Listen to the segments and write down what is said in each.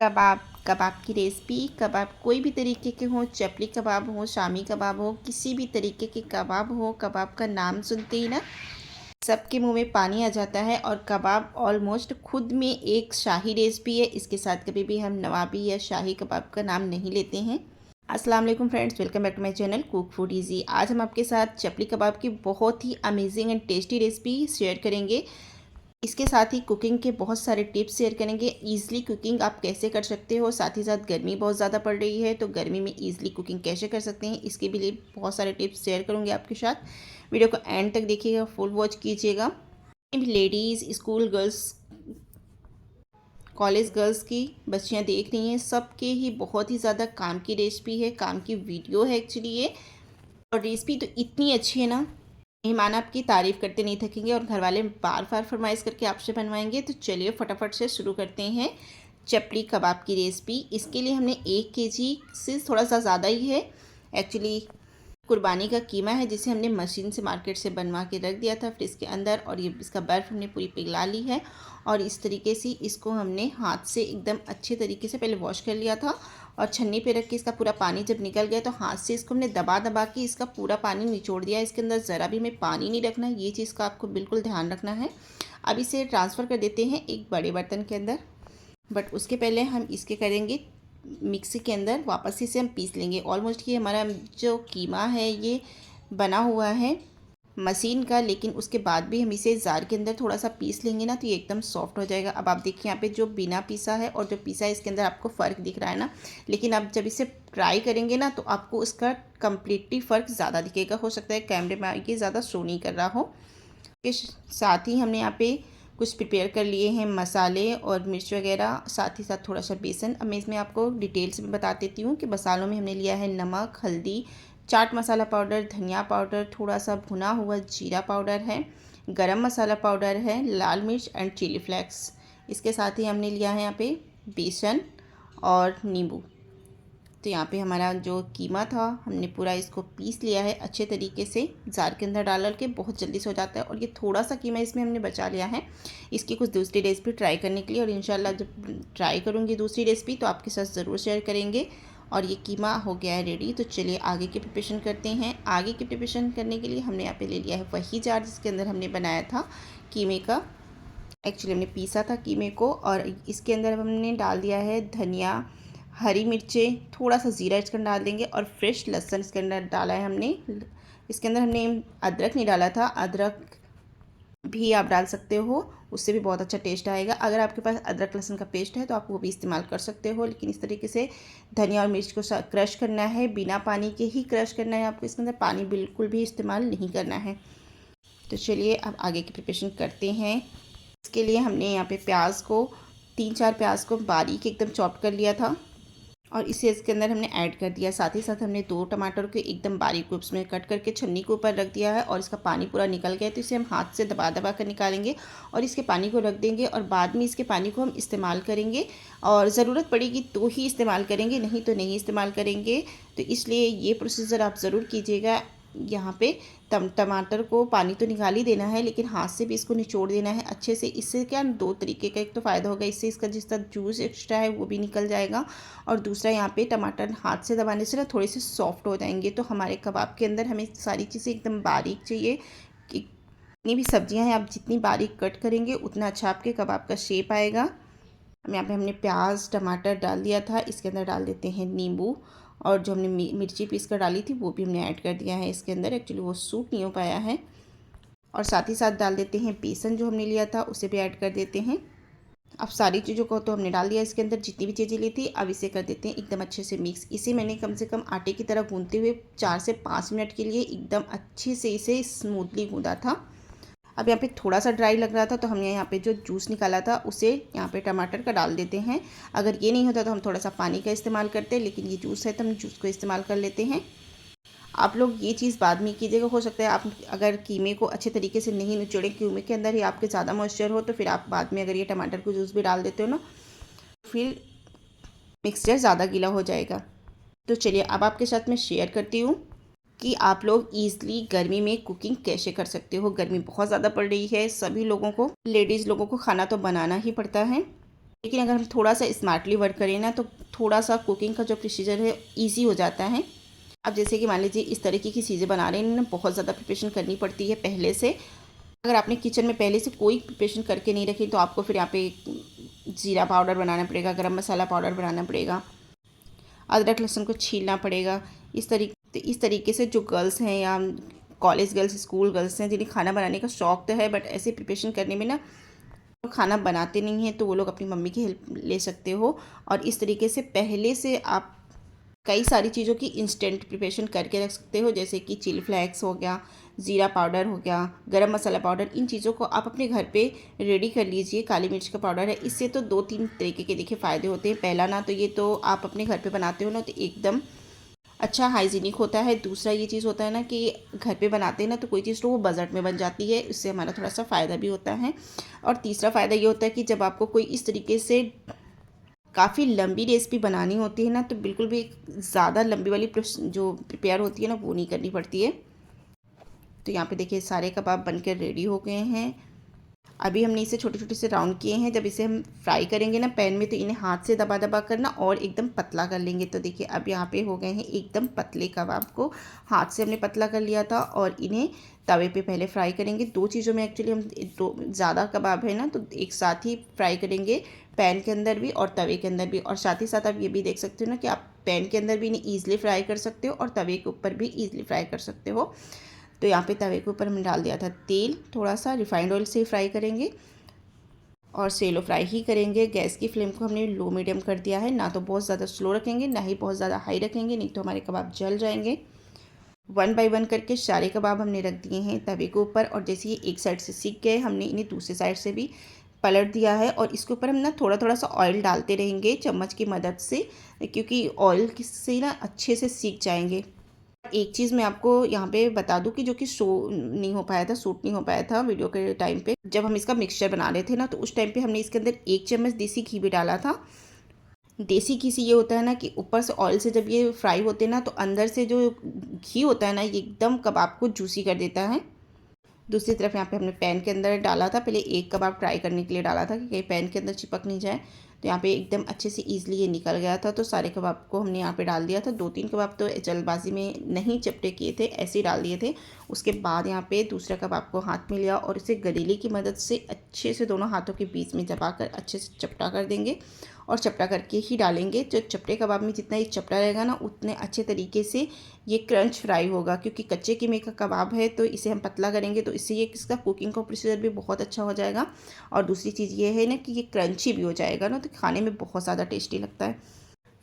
कबाब कबाब की रेसिपी। कबाब कोई भी तरीके के हो, चपली कबाब हो, शामी कबाब हो, किसी भी तरीके के कबाब हो, कबाब का नाम सुनते ही ना सबके मुंह में पानी आ जाता है। और कबाब ऑलमोस्ट खुद में एक शाही रेसिपी है। इसके साथ कभी भी हम नवाबी या शाही कबाब का नाम नहीं लेते हैं। अस्सलाम वालेकुम friends, welcome back to my channel cook food easy. आज हम आपके साथ चपली कबाब की बहुत ही amazing and tasty recipe share करेंगे। इसके साथ ही कुकिंग के बहुत सारे टिप्स शेयर करेंगे। ईज़िली कुकिंग आप कैसे कर सकते हो, साथ ही साथ गर्मी बहुत ज़्यादा पड़ रही है तो गर्मी में ईज़िली कुकिंग कैसे कर सकते हैं, इसके भी लिए बहुत सारे टिप्स शेयर करूँगी आपके साथ। वीडियो को एंड तक देखिएगा, फुल वॉच कीजिएगा। Ladies, school girls, college girls की बच्चियाँ देख रही हैं, सबके ही बहुत ही ज़्यादा काम की रेसिपी है, काम की वीडियो है एक्चुअली ये। और रेसिपी तो इतनी अच्छी है ना, मेहमान आपकी तारीफ़ करते नहीं थकेंगे और घर वाले बार बार फरमाइश करके आपसे बनवाएंगे। तो चलिए फटाफट से शुरू करते हैं चपली कबाब की रेसिपी। इसके लिए हमने 1 केजी से थोड़ा सा ज़्यादा ही है एक्चुअली कुर्बानी का कीमा है, जिसे हमने मशीन से मार्केट से बनवा के रख दिया था फ्रिज के अंदर। और ये इसका बर्फ़ हमने पूरी पिघला ली है और इस तरीके से इसको हमने हाथ से एकदम अच्छे तरीके से पहले वॉश कर लिया था। और छन्नी पे रख के इसका पूरा पानी जब निकल गया तो हाथ से इसको हमने दबा दबा के इसका पूरा पानी निचोड़ दिया। इसके अंदर ज़रा भी हमें पानी नहीं रखना है, ये चीज़ का आपको बिल्कुल ध्यान रखना है। अब इसे ट्रांसफ़र कर देते हैं एक बड़े बर्तन के अंदर। बट उसके पहले हम इसके करेंगे मिक्सी के अंदर वापस से इसे हम पीस लेंगे। ऑलमोस्ट ये हमारा जो कीमा है ये बना हुआ है मशीन का, लेकिन उसके बाद भी हम इसे जार के अंदर थोड़ा सा पीस लेंगे ना तो ये एकदम सॉफ्ट हो जाएगा। अब आप देखिए यहाँ पे जो बिना पीसा है और जो पीसा है इसके अंदर आपको फ़र्क दिख रहा है ना। लेकिन आप जब इसे ट्राई करेंगे ना तो आपको इसका कम्प्लीटली फ़र्क ज़्यादा दिखेगा। हो सकता है कैमरे में ये ज़्यादा शो नहीं कर रहा हो। के साथ ही हमने यहाँ पे कुछ प्रिपेयर कर लिए हैं मसाले और मिर्च वगैरह, साथ ही साथ थोड़ा सा बेसन। अब मैं इसमें आपको डिटेल्स में बता देती हूँ कि मसालों में हमने लिया है नमक, हल्दी, चाट मसाला पाउडर, धनिया पाउडर, थोड़ा सा भुना हुआ जीरा पाउडर है, गरम मसाला पाउडर है, लाल मिर्च एंड चिली फ्लेक्स। इसके साथ ही हमने लिया है यहाँ पे बेसन और नींबू। तो यहाँ पे हमारा जो कीमा था हमने पूरा इसको पीस लिया है अच्छे तरीके से जार के अंदर डाल के। बहुत जल्दी से हो जाता है और ये थोड़ा सा कीमा इसमें हमने बचा लिया है इसकी कुछ दूसरी रेसिपी ट्राई करने के लिए। और इंशाल्लाह जब ट्राई करूँगी दूसरी रेसिपी तो आपके साथ ज़रूर शेयर करेंगे। और ये कीमा हो गया है रेडी। तो चलिए आगे की प्रिपरेशन करते हैं। आगे की प्रिपरेशन करने के लिए हमने यहाँ पे ले लिया है वही जार जिसके अंदर हमने बनाया था कीमे का। एक्चुअली हमने पीसा था कीमे को। और इसके अंदर हमने डाल दिया है धनिया, हरी मिर्चें, थोड़ा सा ज़ीरा इसके अंदर डाल देंगे और फ्रेश लहसुन इसके अंदर डाला है हमने। इसके अंदर हमने अदरक नहीं डाला था, अदरक भी आप डाल सकते हो, उससे भी बहुत अच्छा टेस्ट आएगा। अगर आपके पास अदरक लहसुन का पेस्ट है तो आप वो भी इस्तेमाल कर सकते हो। लेकिन इस तरीके से धनिया और मिर्च को क्रश करना है, बिना पानी के ही क्रश करना है आपको। इसके अंदर पानी बिल्कुल भी इस्तेमाल नहीं करना है। तो चलिए अब आगे की प्रिपरेशन करते हैं। इसके लिए हमने यहाँ पे प्याज को 3-4 प्याज को बारीक एकदम चॉप कर लिया था और इसे इसके अंदर हमने ऐड कर दिया। साथ ही साथ हमने 2 टमाटर को एकदम बारीक क्यूब्स में कट करके छन्नी के ऊपर रख दिया है। और इसका पानी पूरा निकल गया तो इसे हम हाथ से दबा दबा कर निकालेंगे और इसके पानी को रख देंगे। और बाद में इसके पानी को हम इस्तेमाल करेंगे और ज़रूरत पड़ेगी तो ही इस्तेमाल करेंगे, नहीं तो नहीं इस्तेमाल करेंगे। तो इसलिए ये प्रोसीजर आप ज़रूर कीजिएगा। यहाँ पे टमाटर को पानी तो निकाल ही देना है लेकिन हाथ से भी इसको निचोड़ देना है अच्छे से। इससे क्या 2 तरीके का एक तो फ़ायदा होगा, इससे इसका जिसका जूस एक्स्ट्रा है वो भी निकल जाएगा। और दूसरा यहाँ पे टमाटर हाथ से दबाने से ना थोड़े से सॉफ्ट हो जाएंगे। तो हमारे कबाब के अंदर हमें सारी चीज़ें एकदम बारीक चाहिए कि जितनी भी सब्जियाँ हैं आप जितनी बारीक कट करेंगे उतना अच्छा आपके कबाब का शेप आएगा। यहाँ पे हमने प्याज टमाटर डाल दिया था। इसके अंदर डाल देते हैं नींबू और जो हमने मिर्ची पीस कर डाली थी वो भी हमने ऐड कर दिया है इसके अंदर। एक्चुअली वो सूट नहीं हो पाया है। और साथ ही साथ डाल देते हैं बेसन जो हमने लिया था उसे भी ऐड कर देते हैं। अब सारी चीज़ों को तो हमने डाल दिया इसके अंदर जितनी भी चीज़ें ली थी। अब इसे कर देते हैं एकदम अच्छे से मिक्स। इसे मैंने कम से कम आटे की तरह गूंथते हुए 4 से 5 मिनट के लिए एकदम अच्छे से इसे स्मूथली गूंदा था। अब यहाँ पे थोड़ा सा ड्राई लग रहा था तो हमने यहाँ पे जो जूस निकाला था उसे यहाँ पे टमाटर का डाल देते हैं। अगर ये नहीं होता तो हम थोड़ा सा पानी का इस्तेमाल करते हैं, लेकिन ये जूस है तो हम जूस को इस्तेमाल कर लेते हैं। आप लोग ये चीज़ बाद में कीजिएगा। हो सकता है आप अगर कीमे को अच्छे तरीके से नहीं निचोड़े, कीमे के अंदर ही आपके ज़्यादा मॉइस्चर हो, तो फिर आप बाद में अगर ये टमाटर को जूस भी डाल देते हो ना फिर मिक्सचर ज़्यादा गीला हो जाएगा। तो चलिए अब आपके साथ मैं शेयर करती हूँ कि आप लोग ईज़िली गर्मी में कुकिंग कैसे कर सकते हो। गर्मी बहुत ज़्यादा पड़ रही है, सभी लोगों को, लेडीज़ लोगों को खाना तो बनाना ही पड़ता है। लेकिन अगर हम थोड़ा सा स्मार्टली वर्क करें ना तो थोड़ा सा कुकिंग का जो प्रोसीजर है ईजी हो जाता है। अब जैसे कि मान लीजिए इस तरीके की चीज़ें बना रहे हैं ना, बहुत ज़्यादा प्रिपरेशन करनी पड़ती है पहले से। अगर आपने किचन में पहले से कोई प्रिपरेशन करके नहीं रखी तो आपको फिर यहाँ पे जीरा पाउडर बनाना पड़ेगा, गरम मसाला पाउडर बनाना पड़ेगा, अदरक लहसुन को छीलना पड़ेगा। इस तरीके से जो गर्ल्स हैं या कॉलेज गर्ल्स, स्कूल गर्ल्स हैं, जिन्हें खाना बनाने का शौक तो है बट ऐसे प्रिपरेशन करने में ना खाना बनाते नहीं हैं, तो वो लोग अपनी मम्मी की हेल्प ले सकते हो। और इस तरीके से पहले से आप कई सारी चीज़ों की इंस्टेंट प्रिपरेशन करके रख सकते हो, जैसे कि चिली फ्लेक्स हो गया, ज़ीरा पाउडर हो गया, गरम मसाला पाउडर। इन चीज़ों को आप अपने घर पे रेडी कर लीजिए। काली मिर्च का पाउडर है, इससे तो 2-3 तरीके के देखिए फ़ायदे होते हैं। पहला ना तो ये तो आप अपने घर पे बनाते हो ना तो एकदम अच्छा हाइजीनिक होता है। दूसरा ये चीज़ होता है ना कि घर पे बनाते हैं ना तो कोई चीज़ तो वो बजट में बन जाती है, इससे हमारा थोड़ा सा फ़ायदा भी होता है। और तीसरा फ़ायदा ये होता है कि जब आपको कोई इस तरीके से काफ़ी लंबी रेसिपी बनानी होती है ना तो बिल्कुल भी ज़्यादा लंबी वाली जो प्रिपेयर होती है ना वो नहीं करनी पड़ती है। तो यहाँ पे देखिए सारे कबाब बनकर रेडी हो गए हैं। अभी हमने इसे छोटे छोटे से राउंड किए हैं। जब इसे हम फ्राई करेंगे ना पैन में तो इन्हें हाथ से दबा दबा करना और एकदम पतला कर लेंगे। तो देखिए अब यहाँ पे हो गए हैं एकदम पतले कबाब। को हाथ से हमने पतला कर लिया था और इन्हें तवे पे पहले फ्राई करेंगे। दो चीज़ों में एक्चुअली हम दो ज़्यादा कबाब है ना तो एक साथ ही फ्राई करेंगे, पैन के अंदर भी और तवे के अंदर भी। और साथ ही साथ आप ये भी देख सकते हो ना कि आप पैन के अंदर भी इन्हें ईजिली फ्राई कर सकते हो और तवे के ऊपर भी ईजिली फ्राई कर सकते हो। तो यहाँ पे तवे के ऊपर हमने डाल दिया था तेल, थोड़ा सा रिफाइंड ऑयल से ही फ्राई करेंगे और सेलो फ्राई ही करेंगे। गैस की फ्लेम को हमने लो मीडियम कर दिया है, ना तो बहुत ज़्यादा स्लो रखेंगे ना ही बहुत ज़्यादा हाई रखेंगे, नहीं तो हमारे कबाब जल जाएंगे। 1 बाय 1 करके सारे कबाब हमने रख दिए हैं तवे के ऊपर। और जैसे ये एक साइड से सीख गए हमने इन्हें दूसरी साइड से भी पलट दिया है। और इसके ऊपर हम ना थोड़ा थोड़ा सा ऑयल डालते रहेंगे चम्मच की मदद से, क्योंकि ऑयल से ना अच्छे से सीख जाएंगे। एक चीज़ मैं आपको यहाँ पे बता दूँ कि जो कि शूट नहीं हो पाया था वीडियो के टाइम पे, जब हम इसका मिक्सचर बना रहे थे ना तो उस टाइम पे हमने इसके अंदर 1 चम्मच देसी घी भी डाला था। देसी घी से ये होता है ना कि ऊपर से ऑयल से जब ये फ्राई होते हैं ना तो अंदर से जो घी होता है ना ये एकदम कबाब को जूसी कर देता है। दूसरी तरफ यहाँ पे हमने पैन के अंदर डाला था, पहले एक कबाब ट्राई करने के लिए डाला था कि कहीं पैन के अंदर चिपक नहीं जाए। तो यहाँ पे एकदम अच्छे से ईजिली ये निकल गया था। तो सारे कबाब को हमने यहाँ पे डाल दिया था। 2-3 कबाब तो जल्दबाजी में नहीं चपटे किए थे, ऐसे ही डाल दिए थे। उसके बाद यहाँ पे दूसरा कबाब को हाथ में लिया और इसे गरीले की मदद से अच्छे से दोनों हाथों के बीच में दबाकर अच्छे से चपटा कर देंगे और चपटा करके ही डालेंगे। जो चपटे कबाब में जितना ये चपटा रहेगा ना उतने अच्छे तरीके से ये क्रंच फ्राई होगा, क्योंकि कच्चे कीमे का कबाब है तो इसे हम पतला करेंगे तो इससे ये इसका कुकिंग का प्रोसीजर भी बहुत अच्छा हो जाएगा। और दूसरी चीज़ ये है ना कि ये क्रंची भी हो जाएगा ना तो खाने में बहुत ज़्यादा टेस्टी लगता है।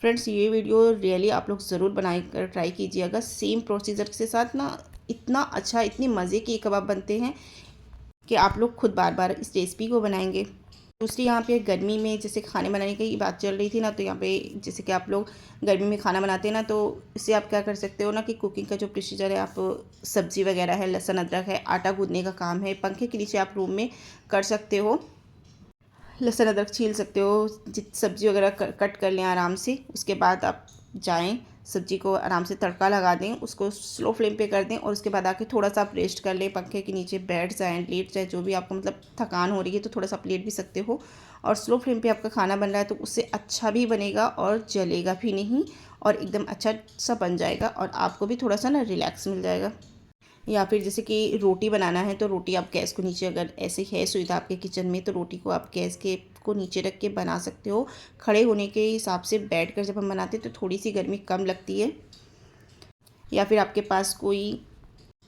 फ्रेंड्स ये वीडियो रियली आप लोग ज़रूर बनाए कर ट्राई कीजिएगा सेम प्रोसीजर के साथ ना। इतना अच्छा, इतने मज़े के कबाब बनते हैं कि आप लोग खुद बार बार इस रेसिपी को बनाएंगे। दूसरी यहाँ पे गर्मी में जैसे खाने बनाने की बात चल रही थी ना तो यहाँ पे जैसे कि आप लोग गर्मी में खाना बनाते हैं ना तो इससे आप क्या कर सकते हो ना कि कुकिंग का जो प्रोसीजर है, आप सब्ज़ी वगैरह है, लहसुन अदरक है, आटा गूंदने का काम है, पंखे के नीचे आप रूम में कर सकते हो। लहसुन अदरक छील सकते हो, सब्ज़ी वगैरह कट कर लें आराम से। उसके बाद आप जाएं सब्ज़ी को आराम से तड़का लगा दें, उसको स्लो फ्लेम पे कर दें और उसके बाद आके थोड़ा सा आप रेस्ट कर लें, पंखे के नीचे बैठ जाएं, लेट जाएं, जो भी आपको मतलब थकान हो रही है तो थोड़ा सा आप लेट भी सकते हो। और स्लो फ्लेम पे आपका खाना बन रहा है तो उससे अच्छा भी बनेगा और जलेगा भी नहीं और एकदम अच्छा सा बन जाएगा और आपको भी थोड़ा सा ना रिलैक्स मिल जाएगा। या फिर जैसे कि रोटी बनाना है तो रोटी आप गैस को नीचे, अगर ऐसे है सुविधा आपके किचन में तो रोटी को आप गैस के को नीचे रख के बना सकते हो। खड़े होने के हिसाब से बैठकर जब हम बनाते हैं तो थोड़ी सी गर्मी कम लगती है। या फिर आपके पास कोई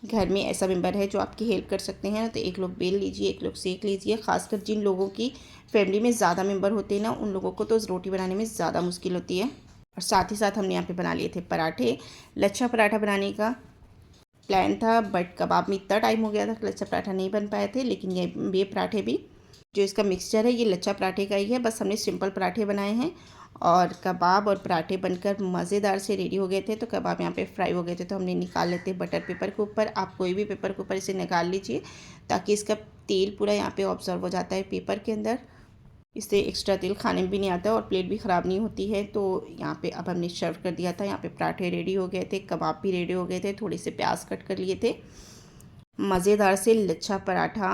घर में ऐसा मेंबर है जो आपकी हेल्प कर सकते हैं तो एक लोग बेल लीजिए, एक लोग सेक लीजिए। खासकर जिन लोगों की फैमिली में ज़्यादा मेंबर होते हैं ना उन लोगों को तो रोटी बनाने में ज़्यादा मुश्किल होती है। और साथ ही साथ हमने यहाँ पे बना लिए थे पराठे। लच्छा पराठा बनाने का प्लान था बट कबाब में इतना टाइम हो गया था कि लच्छा पराठा नहीं बन पाए थे। लेकिन ये पराठे भी, जो इसका मिक्सचर है ये लच्छा पराठे का ही है, बस हमने सिंपल पराठे बनाए हैं। और कबाब और पराठे बनकर मज़ेदार से रेडी हो गए थे। तो कबाब यहाँ पे फ्राई हो गए थे तो हमने निकाल लेते हैं बटर पेपर के ऊपर। आप कोई भी पेपर के ऊपर इसे निकाल लीजिए ताकि इसका तेल पूरा यहाँ पे ऑब्जर्व हो जाता है पेपर के अंदर। इससे एक्स्ट्रा तेल खाने में भी नहीं आता और प्लेट भी ख़राब नहीं होती है। तो यहाँ पे अब हमने सर्व कर दिया था। यहाँ पे पराठे रेडी हो गए थे, कबाब भी रेडी हो गए थे, थोड़े से प्याज कट कर लिए थे। मज़ेदार से लच्छा पराठा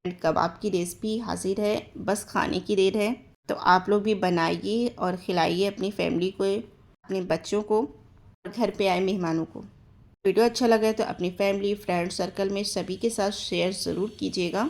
एंड कबाब की रेसिपी हाजिर है, बस खाने की देर है। तो आप लोग भी बनाइए और खिलाइए अपनी फैमिली को, अपने बच्चों को और घर पे आए मेहमानों को। वीडियो अच्छा लगा है तो अपनी फैमिली, फ्रेंड सर्कल में सभी के साथ शेयर ज़रूर कीजिएगा।